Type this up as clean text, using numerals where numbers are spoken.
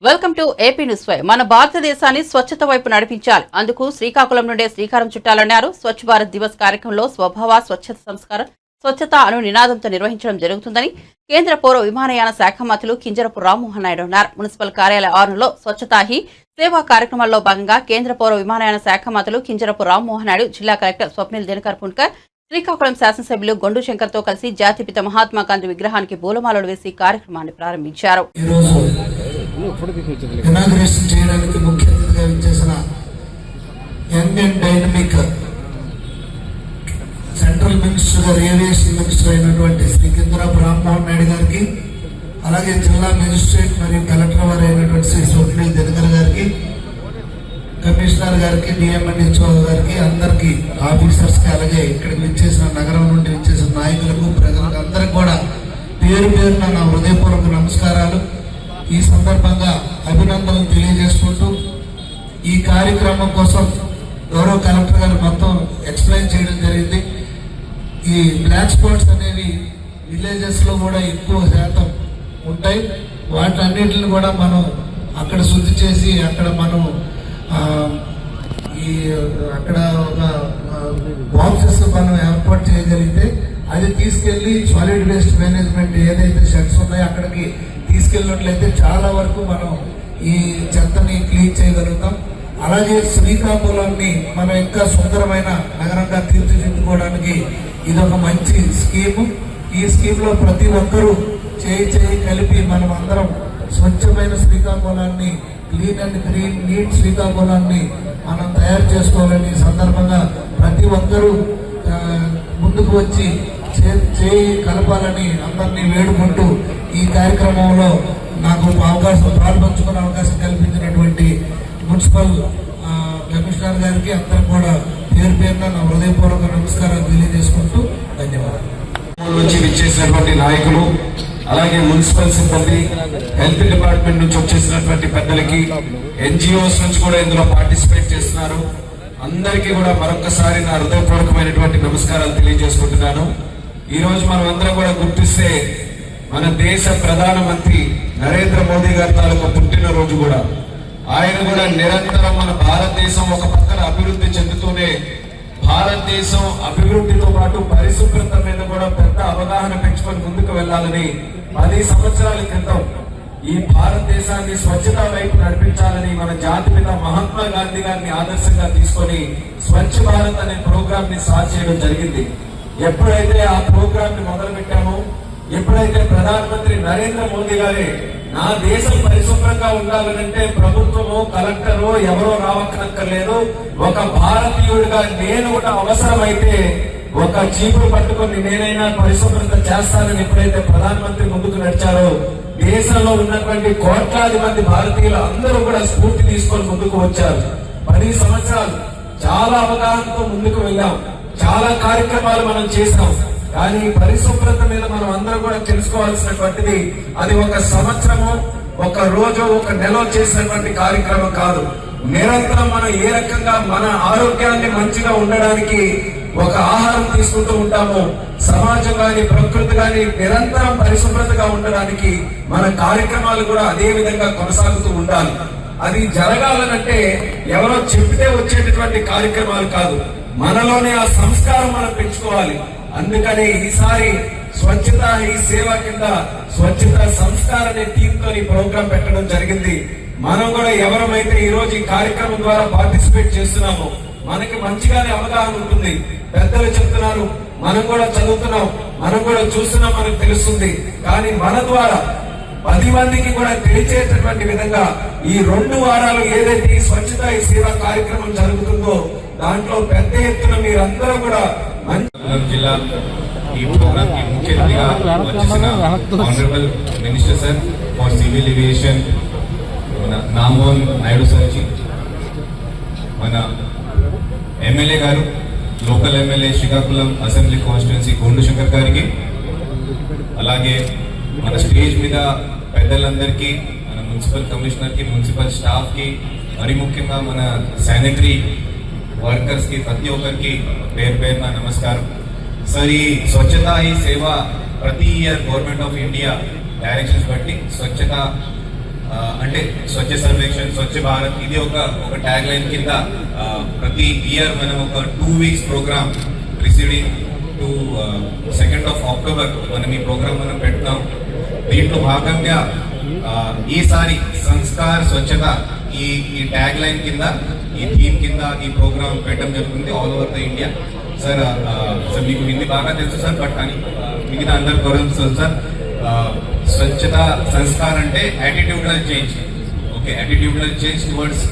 Welcome to AP news 5. మన భారతదేశాన్ని స్వచ్ఛత వైపు నడిపించాలి. అందుకు శ్రీకాకుళం నుండే శ్రీకారం చుట్టాలన్నారు. స్వచ్ఛ భారత్ దివస్ కార్యక్రమంలో స్వభావ స్వచ్ఛత సంస్కారం స్వచ్ఛత అను నినాదంతో నిర్వహించడం జరుగుతుందని కేంద్ర పౌర విమానయాన శాఖ మంత్రులు కింజరపు రామ్మోహన్ నాయుడు అన్నారు. మున్సిపల్ కార్యాలయ ఆవరణలో స్వచ్ఛతా హీ సేవా కార్యక్రమంలో భాగంగా కేంద్ర పౌర విమానయాన శాఖ మంత్రులు కింజరపు రామ్మోహన్ నాయుడు, జిల్లా కలెక్టర్ స్వప్నిల్ దినకర్ పుణ్కర్, శ్రీకాకుళం శాసనసభ్యులు గొండు శంకర్తో కలిసి జాతిపిత మహాత్మా గాంధీ విగ్రహానికి పూలమాలలు వేసి కార్యక్రమాన్ని ప్రారంభించారు. ఇనాగ్రేషన్ చేయడానికి ముఖ్య అతిథిగా విచ్చేసిన young and dynamic central minister గారు, ఏవియేషన్ మినిస్టర్ అయినటువంటి శ్రీ కింజరపు రామ్మోహన్ నాయుడు గారికి, అలాగే జిల్లా మెజిస్ట్రేట్ మరియు కలెక్టర్ వారు అయినటువంటి శ్రీ స్వప్నిల్ దినకర్ గారికి, కమిషనర్ గారికి, డిఎంఎన్హెచ్ఓ గారికి, అందరికి ఆఫీసర్స్ కి, అలాగే ఇక్కడికి విచ్చేసిన నగరం నుండి విచ్చేసిన నాయకులకు, ప్రజలకు అందరికి కూడా పేరు పేరున నా హృదయపూర్వక నమస్కారాలు. ఈ సందర్భంగా అభినందనలు తెలియజేసుకుంటూ ఈ కార్యక్రమం కోసం గౌరవ కలెక్టర్ గారు మొత్తం ఎక్స్ప్లెయిన్ చేయడం జరిగింది. ఈ బ్లాక్ స్పాట్స్ అనేవి విలేజెస్ లో కూడా ఎక్కువ శాతం ఉంటాయి. వాటన్నిటిని కూడా మనం అక్కడ శుద్ధి చేసి అక్కడ మనం అక్కడ ఒక బాక్సెస్ మనం ఏర్పాటు చేయగలిగితే అది తీసుకెళ్లి సాలిడ్ వేస్ట్ మేనేజ్మెంట్ ఏదైతే షెడ్స్ ఉన్నాయో అక్కడికి తీసుకెళ్ళినట్లయితే చాలా వరకు మనం ఈ చెత్తని క్లీన్ చేయగలుగుతాం. అలాగే శ్రీకాకుళాన్ని మనం ఇంకా సుందరమైన నగరంగా తీర్చిదిద్దుకోవడానికి ఇది ఒక మంచి స్కీమ్. ఈ స్కీమ్ లో ప్రతి ఒక్కరూ చేయి కలిపి మనం అందరం స్వచ్ఛమైన శ్రీకాకుళాన్ని, క్లీన్ అండ్ గ్రీన్ నీట్ శ్రీకాకుళాన్ని మనం తయారు చేసుకోవాలని సందర్భంగా ప్రతి ఒక్కరూ ముందుకు వచ్చి చేయి కలపాలని అందరినీ వేడుకుంటూ ఈ కార్యక్రమంలో నాకు పాల్పంచుకునే అవకాశం కల్పించినటువంటి మున్సిపల్ కమిషనర్ గారికి అందరికి కూడా పేరు పేరున నా హృదయపూర్వక నమస్కారాలు తెలియజేసుకుంటూ ధన్యవాదాలు. నుంచి విచ్చేసినటువంటి నాయకులు, అలాగే మున్సిపల్ సిబ్బంది, హెల్త్ డిపార్ట్మెంట్ నుంచి వచ్చేసినటువంటి పెద్దలకి, ఎన్జిఓస్ నుంచి కూడా ఇందులో పార్టిసిపేట్ చేస్తున్నారు. అందరికీ కూడా మరొకసారి నా హృదయపూర్వకమైనటువంటి నమస్కారాలు తెలియజేసుకుంటున్నాను. ఈ రోజు మనం అందరం కూడా గుర్తిస్తే మన దేశ ప్రధానమంత్రి నరేంద్ర మోదీ గారి తాలూకు పుట్టినరోజు కూడా. ఆయన కూడా నిరంతరం మన భారతదేశం ఒక పక్కన అభివృద్ధి చెందుతూనే భారతదేశం అభివృద్ధితో పాటు పరిశుభ్రత మీద కూడా పెద్ద అవగాహన పెంచుకొని ముందుకు వెళ్లాలని 10 సంవత్సరాల క్రితం ఈ భారతదేశాన్ని స్వచ్ఛత వైపు నడిపించాలని మన జాతిపిత మహాత్మా గాంధీ గారిని ఆదర్శంగా తీసుకొని స్వచ్ఛ భారత్ అనే ప్రోగ్రామ్ ని స్టార్ట్ చేయడం జరిగింది. ఎప్పుడైతే ఆ ప్రోగ్రామ్ ని మొదలు పెట్టామో, ఎప్పుడైతే ప్రధానమంత్రి నరేంద్ర మోదీ గారే నా దేశం పరిశుభ్రంగా ఉండాలనంటే ప్రభుత్వము, కలెక్టరు ఎవరో రావక్కర్లేదు, ఒక భారతీయుడిగా నేను కూడా అవసరమైతే ఒక చీపురు పట్టుకొని నేనైనా పరిశుభ్రత చేస్తానని ఎప్పుడైతే ప్రధానమంత్రి ముందుకు నడిచారో, దేశంలో ఉన్నటువంటి కోట్లాది మంది భారతీయులు అందరూ కూడా స్ఫూర్తి తీసుకొని ముందుకు వచ్చారు. 10 సంవత్సరాలు చాలా అవగాహనతో ముందుకు వెళ్ళాం, చాలా కార్యక్రమాలు మనం చేసాం. కానీ పరిశుభ్రత మీద మనం అందరం కూడా తెలుసుకోవాల్సినటువంటిది అది ఒక సంవత్సరము, ఒక రోజు, ఒక నెల చేసినటువంటి కార్యక్రమం కాదు. నిరంతరం మనం ఏ రకంగా మన ఆరోగ్యాన్ని మంచిగా ఉండడానికి ఒక ఆహారం తీసుకుంటూ ఉంటాము, సమాజం గాని ప్రకృతి గాని నిరంతరం పరిశుభ్రతగా ఉండడానికి మన కార్యక్రమాలు కూడా అదే విధంగా కొనసాగుతూ ఉండాలి. అది జరగాలనంటే ఎవరో చెప్తే వచ్చేటటువంటి కార్యక్రమాలు కాదు, మనలోనే ఆ సంస్కారం మనం పెంచుకోవాలి. అందుకని ఈసారి స్వచ్ఛత ఈ సేవ కింద స్వచ్ఛత సంస్కారం అనే థీమ్ తో ఈ ప్రోగ్రాం పెట్టడం జరిగింది. మనం కూడా ఎవరమైతే ఈ రోజు ఈ కార్యక్రమం ద్వారా పార్టిసిపేట్ చేస్తున్నామో మనకి మంచిగానే అవగాహన ఉంటుంది. పెద్దలు చెప్తున్నారు, మనం కూడా చదువుతున్నాం, మనం కూడా చూస్తున్నాం, మనకు తెలుస్తుంది. కానీ మన ద్వారా 10 మందికి కూడా తెలిసేటటువంటి విధంగా ఈ 2 వారాలు ఏదైతే ఈ స్వచ్ఛత ఈ సేవా కార్యక్రమం జరుగుతుందో దాంట్లో పెద్ద ఎత్తున మీరందరూ కూడా జిల్లా ఈ ప్రోగ్రామ్ కి ముఖ్య అతిథిగా వచ్చిన honourable minister sir for civil aviation మన రామ్మోహన్ నాయుడు సార్కి, మన ఎమ్మెల్యే గారు, local MLA Srikakulam assembly constituency Gondu Shankar గారికి, అలాగే మన స్టేజ్ మీద పెద్దలందరికీ, మన మున్సిపల్ కమిషనర్ కి, మున్సిపల్ స్టాఫ్ కి, మరి ముఖ్యంగా మన శానిటరీ వర్కర్స్ కి, ప్రతి ఒక్కరికి పేరు పేరున నమస్కారం. సార్, ఈ స్వచ్ఛత ఈ సేవ ప్రతి year government of India directions బట్టి స్వచ్ఛత అంటే స్వచ్ఛ సర్వేక్షణ్ స్వచ్ఛ భారత్ ఇది ఒక ట్యాగ్ లైన్ కింద ప్రతి ఇయర్ మనం ఒక 2 weeks programme preceding to 2nd of October మనం ఈ ప్రోగ్రామ్ మనం పెడతాం. దీంట్లో భాగంగా ఈసారి సంస్కార్ స్వచ్ఛత ఈ ట్యాగ్ లైన్ కింద ఈ థీమ్ కింద ఈ ప్రోగ్రామ్ పెట్టడం జరుగుతుంది all over the India. Sir మీకు హిందీ బాగా తెలుసు సార్, బట్ కానీ మిగతా అందరు గౌరవిస్తారు సార్. స్వచ్ఛత సంస్కార్ అంటే attitudinal change. Okay, attitudinal change towards